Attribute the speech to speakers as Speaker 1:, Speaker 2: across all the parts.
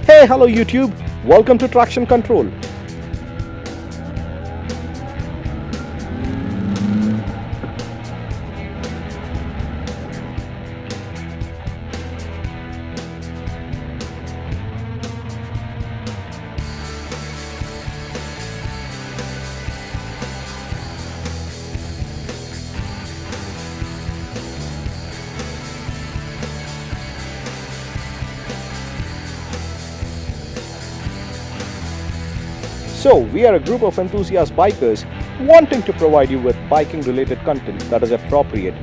Speaker 1: Hey, hello YouTube. Welcome to Traction Control. So, we are a group of enthusiast bikers wanting to provide you with biking related content that is appropriate.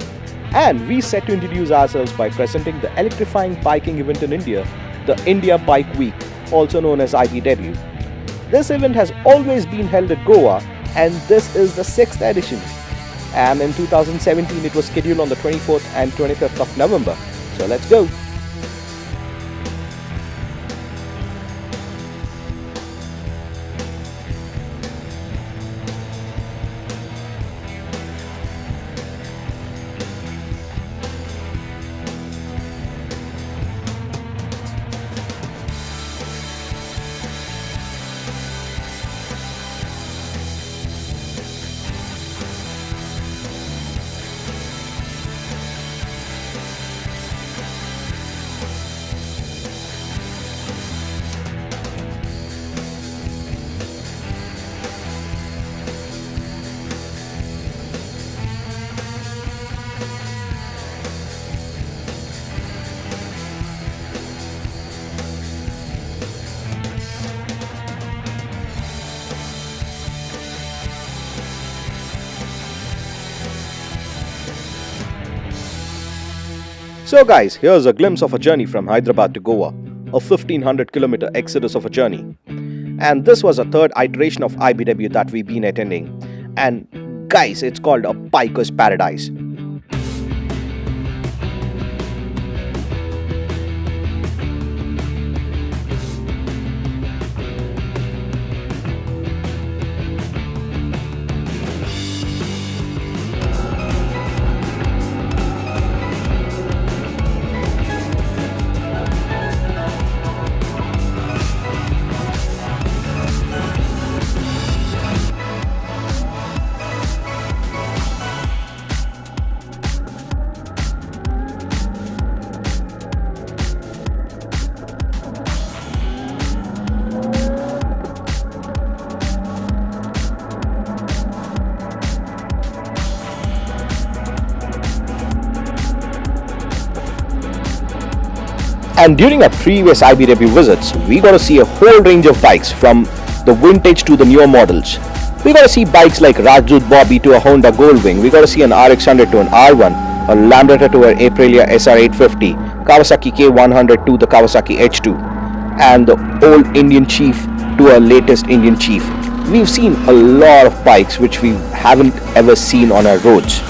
Speaker 1: And we set to introduce ourselves by presenting the electrifying biking event in India, the India Bike Week, also known as IBW. This event has always been held at Goa and this is the 6th edition. And in 2017 it was scheduled on the 24th and 25th of November. So let's go. So guys, here's a glimpse of a journey from Hyderabad to Goa, a 1500-kilometer exodus of a journey. And this was a third iteration of IBW that we've been attending. And guys, it's called a biker's paradise. And during our previous IBW visits, we got to see a whole range of bikes from the vintage to the newer models. We got to see bikes like Rajdoot Bobby to a Honda Goldwing. We got to see an RX100 to an R1, a Lambretta to an Aprilia SR850, Kawasaki K100 to the Kawasaki H2, and the old Indian Chief to a latest Indian Chief. We've seen a lot of bikes which we haven't ever seen on our roads.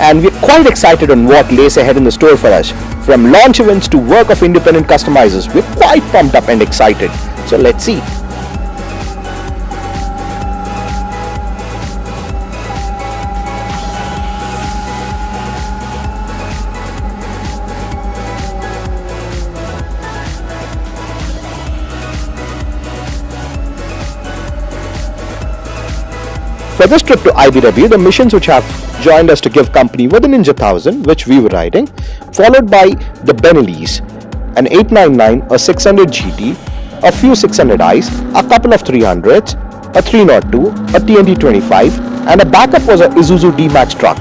Speaker 1: And we're quite excited on what lays ahead in the store for us. From launch events to work of independent customizers, we're quite pumped up and excited. So let's see. For this trip to IBW, the missions which have joined us to give company were the Ninja 1000, which we were riding, followed by the Benellis, an 899, a 600 GT, a few 600i's, a couple of 300s, a 302, a TNT 25, and a backup was a Isuzu D-Max truck.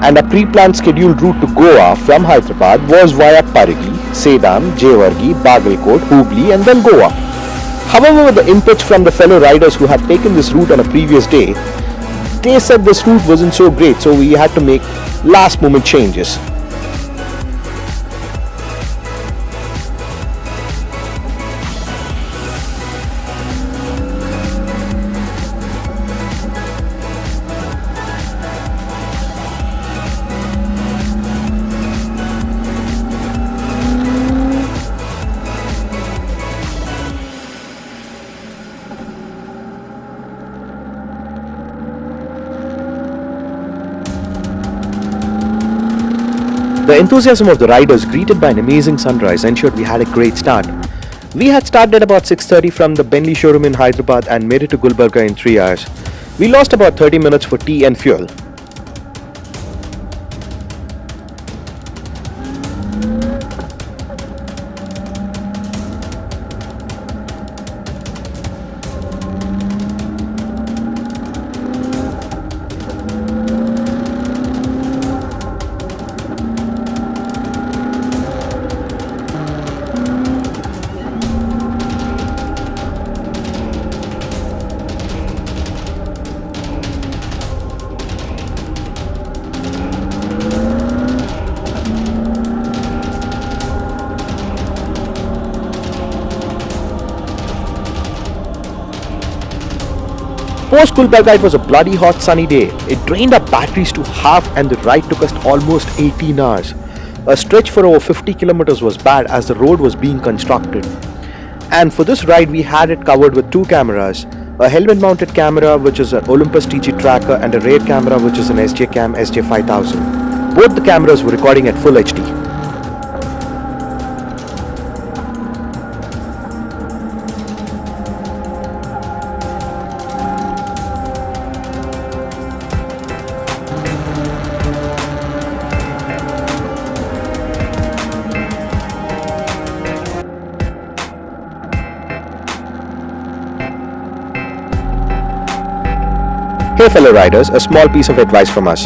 Speaker 1: And a pre-planned scheduled route to Goa from Hyderabad was via Parigi, Sedam, Jewargi, Bagalkot, Hubli and then Goa. However, with the inputs from the fellow riders who have taken this route on a previous day, they said this route wasn't so great, so we had to make last moment changes. The enthusiasm of the riders, greeted by an amazing sunrise, ensured we had a great start. We had started at about 6:30 from the Benelli showroom in Hyderabad and made it to Gulbarga in 3 hours. We lost about 30 minutes for tea and fuel. Post Gulbarga, it was a bloody hot sunny day. It drained our batteries to half and the ride took us almost 18 hours. A stretch for over 50 kilometers was bad as the road was being constructed. And for this ride we had it covered with 2 cameras. A helmet mounted camera which is an Olympus TG tracker and a rear camera which is an SJ Cam SJ5000. Both the cameras were recording at full HD. Hey fellow riders, a small piece of advice from us.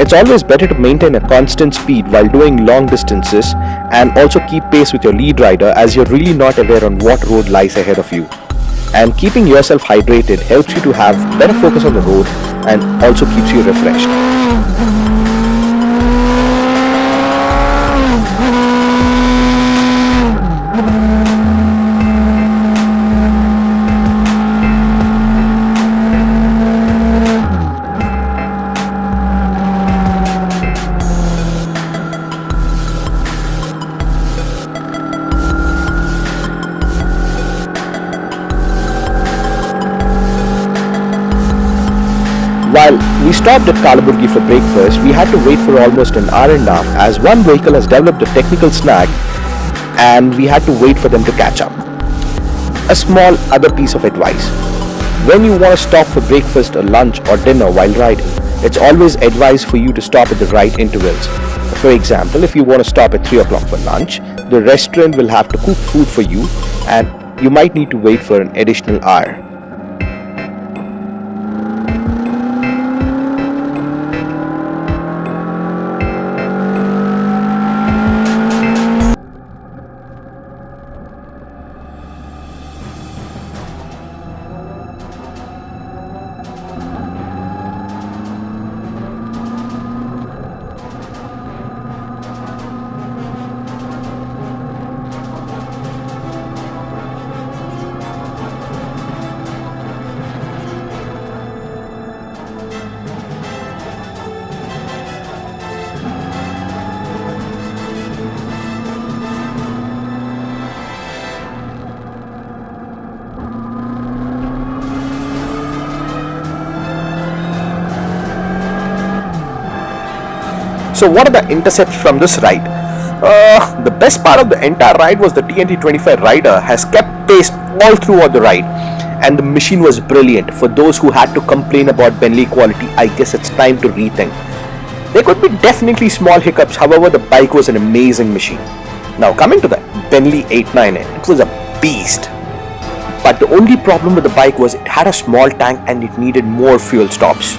Speaker 1: It's always better to maintain a constant speed while doing long distances and also keep pace with your lead rider as you're really not aware on what road lies ahead of you. And keeping yourself hydrated helps you to have better focus on the road and also keeps you refreshed. While we stopped at Kalaburgi for breakfast, we had to wait for almost an hour and a half as one vehicle has developed a technical snag and we had to wait for them to catch up. A small other piece of advice. When you want to stop for breakfast or lunch or dinner while riding, it's always advised for you to stop at the right intervals. For example, if you want to stop at 3 o'clock for lunch, the restaurant will have to cook food for you and you might need to wait for an additional hour. So what are the intercepts from this ride? The best part of the entire ride was the TNT25 rider has kept pace all throughout the ride and the machine was brilliant. For those who had to complain about Benelli quality, I guess it's time to rethink. There could be definitely small hiccups, however the bike was an amazing machine. Now coming to the Benelli 898, it was a beast. But the only problem with the bike was it had a small tank and it needed more fuel stops.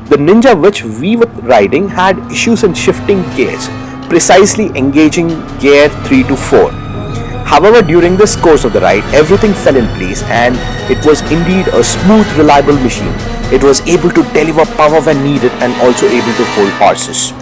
Speaker 1: The Ninja which we were riding had issues in shifting gears, precisely engaging gear 3 to 4. However, during this course of the ride, everything fell in place and it was indeed a smooth, reliable machine. It was able to deliver power when needed and also able to hold horses.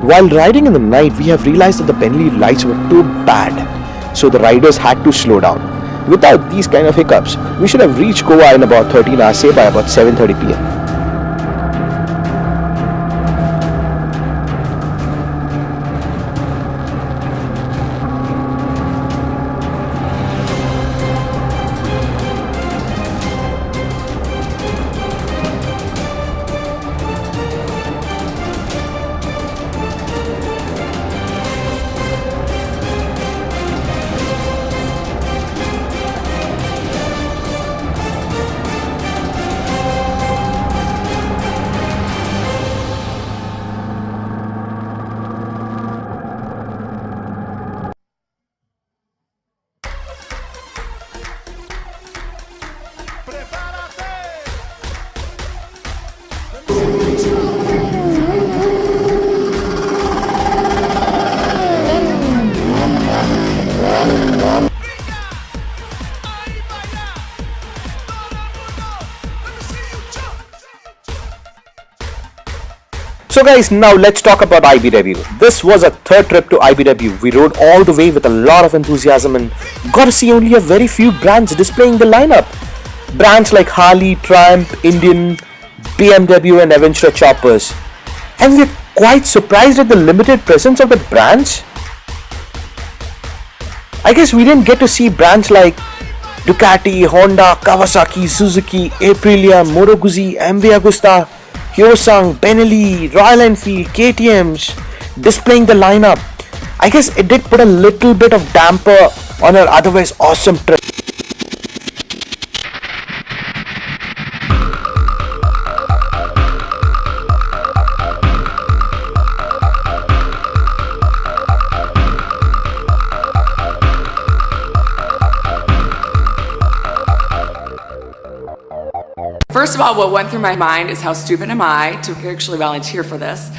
Speaker 1: While riding in the night, we have realized that the Benelli lights were too bad, so the riders had to slow down. Without these kind of hiccups, we should have reached Goa in about 13 hours, say by about 7:30 p.m. So guys, now let's talk about IBW. This was a third trip to IBW. We rode all the way with a lot of enthusiasm and got to see only a very few brands displaying the lineup. Brands like Harley, Triumph, Indian, BMW and Aventura choppers. And we're quite surprised at the limited presence of the brands. I guess we didn't get to see brands like Ducati, Honda, Kawasaki, Suzuki, Aprilia, Moto Guzzi, MV Agusta, Hyosung, Benelli, Royal Enfield, KTM's displaying the lineup. I guess it did put a little bit of damper on our otherwise awesome trip.
Speaker 2: First of all, what went through my mind is how stupid am I to actually volunteer for this.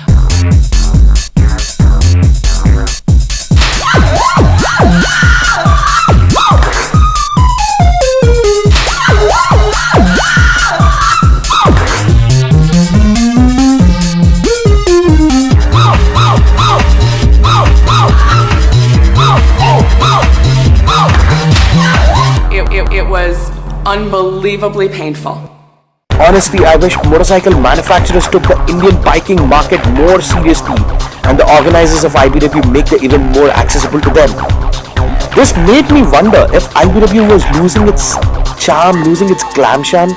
Speaker 2: It was unbelievably painful.
Speaker 1: Honestly, I wish motorcycle manufacturers took the Indian biking market more seriously and the organizers of IBW make the event more accessible to them. This made me wonder if IBW was losing its charm, losing its glam sham,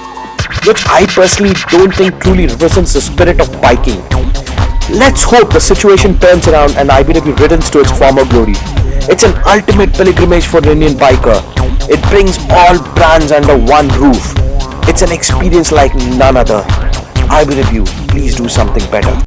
Speaker 1: which I personally don't think truly represents the spirit of biking. Let's hope the situation turns around and IBW returns to its former glory. It's an ultimate pilgrimage for an Indian biker. It brings all brands under one roof. It's an experience like none other. IBW, please do something better.